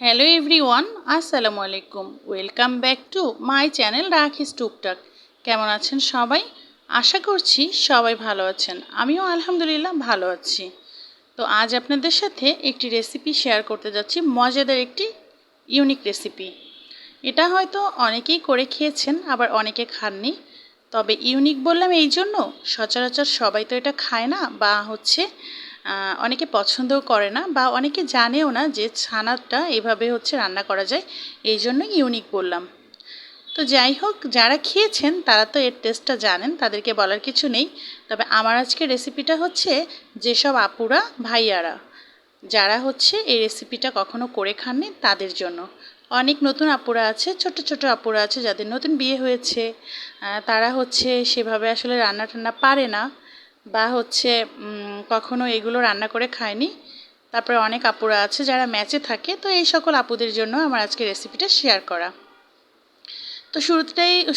Hello everyone, আসসালামু আলাইকুম। Welcome back to my channel রাখিস টুকটাক। কেমন আছেন সবাই? আশা করছি সবাই ভালো আছেন। আমিও আলহামদুলিল্লাহ ভালো আছি। তো আজ আপনাদের সাথে একটি রেসিপি শেয়ার করতে যাচ্ছি, মজাদার একটি ইউনিক রেসিপি। এটা হয়তো অনেকেই করে খেয়েছেন, আবার অনেকে খাননি। তবে ইউনিক বললাম এই জন্য, সচরাচর সবাই তো এটা খায় না, বা অনেকে পছন্দও করে না, বা অনেকে জানেও না যে ছানাটা এভাবে রান্না করা যায়। এই জন্যই ইউনিক বললাম। তো যাই হোক, যারা খেয়েছেন তারা তো এর টেস্টটা জানেন, তাদেরকে বলার কিছু নেই। তবে আমার আজকের রেসিপিটা যেসব আপুরা ভাইয়ারা যারা এই রেসিপিটা কখনো করে খাননি তাদের জন্য। অনেক নতুন আপুরা আছে, ছোট ছোট আপুরা আছে যাদের নতুন বিয়ে হয়েছে, তারা সেভাবে আসলে রান্না টান্না পারে না, বা কখনো এগুলো রান্না করে খায়নি। তারপরে অনেক আপুরা আছে যারা ম্যাচে থাকে, তো এই সকল আপুদের জন্য আমার আজকে রেসিপিটা শেয়ার করা। তো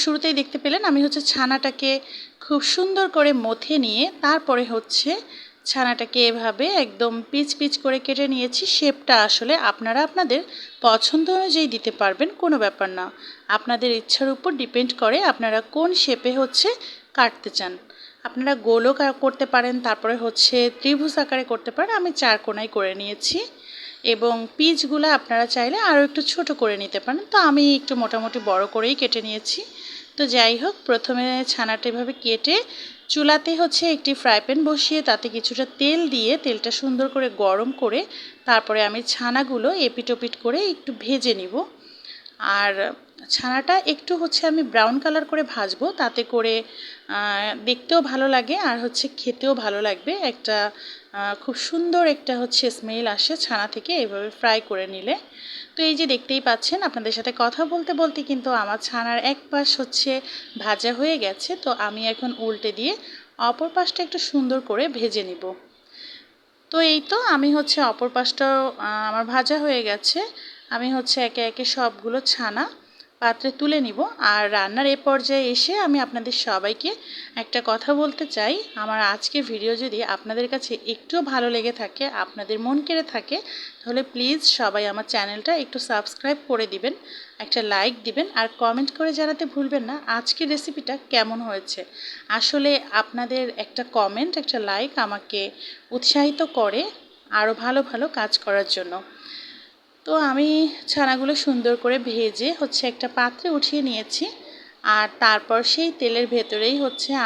শুরুতেই দেখতে পেলেন আমি ছানাটাকে খুব সুন্দর করে মথে নিয়ে তারপরে ছানাটাকে এভাবে একদম পিচ পিচ করে কেটে নিয়েছি। শেপটা আসলে আপনারা আপনাদের পছন্দ অনুযায়ী দিতে পারবেন, কোনো ব্যাপার না। আপনাদের ইচ্ছার উপর ডিপেন্ড করে আপনারা কোন শেপে কাটতে চান। আপনারা গোলও করতে পারেন, তারপরে ত্রিভুজ আকারে করতে পারেন। আমি চার কোণায় করে নিয়েছি, এবং পিচগুলো আপনারা চাইলে আরও একটু ছোট করে নিতে পারেন। তো আমি একটু মোটামুটি বড় করেই কেটে নিয়েছি। তো যাই হোক, প্রথমে ছানাটা এভাবে কেটে চুলাতে একটি ফ্রাই প্যান বসিয়ে তাতে কিছুটা তেল দিয়ে তেলটা সুন্দর করে গরম করে তারপরে আমি ছানাগুলো এপিটোপিট করে একটু ভেজে নিব। আর ছানাটা একটু আমি ব্রাউন কালার করে ভাজবো, তাতে করে দেখতেও ভালো লাগে আর খেতেও ভালো লাগবে। একটা খুব সুন্দর একটা স্মেল আসে ছানা থেকে এইভাবে ফ্রাই করে নিলে। তো এই যে দেখতেই পাচ্ছেন, আপনাদের সাথে কথা বলতে বলতে কিন্তু আমার ছানার এক পাশ ভাজা হয়ে গেছে। তো আমি এখন উল্টে দিয়ে অপর পাশটা একটু সুন্দর করে ভেজে নিব। তো এই তো আমি অপর পাশটাও আমার ভাজা হয়ে গেছে। আমি একে একে সবগুলো ছানা পাত্রে তুলে নিব। আর রান্নার এ পর্যায়ে এসে আমি আপনাদের সবাইকে একটা কথা বলতে চাই। আমার আজকের ভিডিও যদি আপনাদের কাছে একটুও ভালো লেগে থাকে, আপনাদের মন কেড়ে থাকে, তাহলে প্লিজ সবাই আমার চ্যানেলটা একটু সাবস্ক্রাইব করে দিবেন, একটা লাইক দিবেন, আর কমেন্ট করে জানাতে ভুলবেন না আজকের রেসিপিটা কেমন হয়েছে। আসলে আপনাদের একটা কমেন্ট, একটা লাইক আমাকে উৎসাহিত করে আরও ভালো ভালো কাজ করার জন্য। তো আমি ছানাগুলো সুন্দর করে ভেজে একটা পাত্রে উঠিয়ে নিয়েছি। আর তারপর সেই তেলের ভেতরেই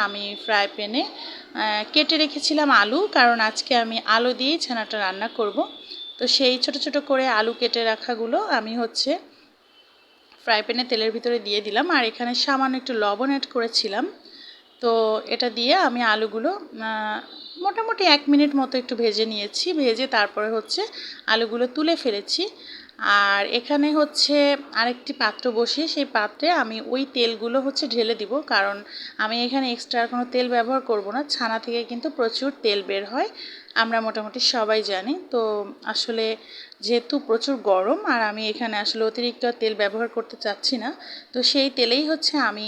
আমি ফ্রাই প্যানে কেটে রেখেছিলাম আলু, কারণ আজকে আমি আলু দিয়েই ছানাটা রান্না করব। তো সেই ছোট ছোট করে আলু কেটে রাখাগুলো আমি ফ্রাই প্যানে তেলের ভিতরে দিয়ে দিলাম। আর এখানে সামান্য একটু লবণ অ্যাড করেছিলাম। তো এটা দিয়ে আমি আলুগুলো মোটামুটি 1 মিনিট মতো একটু ভেজে নিয়েছি। ভেজে তারপরে আলুগুলো তুলে ফেলেছি। আর এখানে আরেকটি পাত্র বসিয়ে সেই পাত্রে আমি ওই তেলগুলো ঢেলে দিব, কারণ আমি এখানে এক্সট্রা কোনো তেল ব্যবহার করব না। ছানা থেকে কিন্তু প্রচুর তেল বের হয়, আমরা মোটামুটি সবাই জানি। তো আসলে যেহেতু প্রচুর গরম, আর আমি এখানে আসলে অতিরিক্ত তেল ব্যবহার করতে চাচ্ছি না, তো সেই তেলেই আমি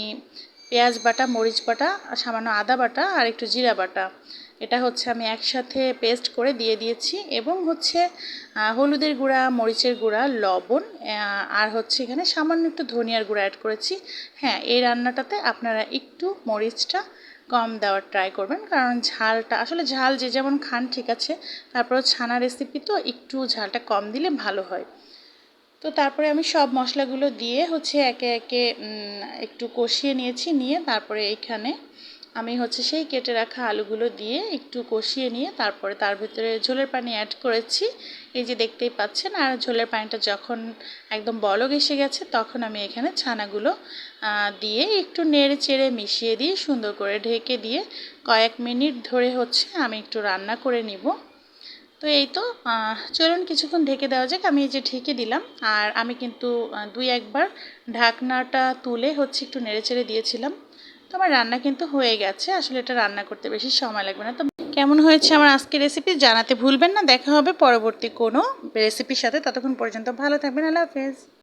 পেঁয়াজ বাটা, মরিচ বাটা, সামান্য আদা বাটা আর একটু জিরা বাটা, এটা আমি একসাথে পেস্ট করে দিয়ে দিয়েছি। এবং হলুদের গুঁড়া, মরিচের গুঁড়া, লবণ, আর এখানে সামান্য একটু ধনিয়ার গুঁড়া অ্যাড করেছি। হ্যাঁ, এই রান্নাটাতে আপনারা একটু মরিচটা কম দেওয়ার ট্রাই করবেন, কারণ ঝালটা আসলে ঝাল যে যেমন খান ঠিক আছে, তারপর ছানা রেসিপি তো একটু ঝালটা কম দিলে ভালো হয়। তো তারপরে আমি সব মশলাগুলো দিয়ে একে একে একটু কষিয়ে নিয়েছি। নিয়ে তারপরে এইখানে আমি সেই কেটে রাখা আলুগুলো দিয়ে একটু কষিয়ে নিয়ে তারপরে তার ভিতরে ঝোলের পানি অ্যাড করেছি, এই যে দেখতেই পাচ্ছেন। আর ঝোলের পানিটা যখন একদম বলক এসে গেছে, তখন আমি এখানে ছানাগুলো দিয়ে একটু নেড়ে চেড়ে মিশিয়ে দিয়ে সুন্দর করে ঢেকে দিয়ে কয়েক মিনিট ধরে আমি একটু রান্না করে নিব। তো এই তো চলুন কিছুক্ষণ ঢেকে দেওয়া যাক। আমি এই যে ঢেকে দিলাম, আর আমি কিন্তু 2-1 বার ঢাকনাটা তুলে একটু নেড়েচেড়ে দিয়েছিলাম। তো আমার রান্না কিন্তু হয়ে গেছে। আসলে এটা রান্না করতে বেশি সময় লাগবে না। তো কেমন হয়েছে আমার আজকের রেসিপি জানাতে ভুলবেন না। দেখা হবে পরবর্তী কোনো রেসিপির সাথে। ততক্ষণ পর্যন্ত ভালো থাকবেন। আল্লাহ হাফেজ।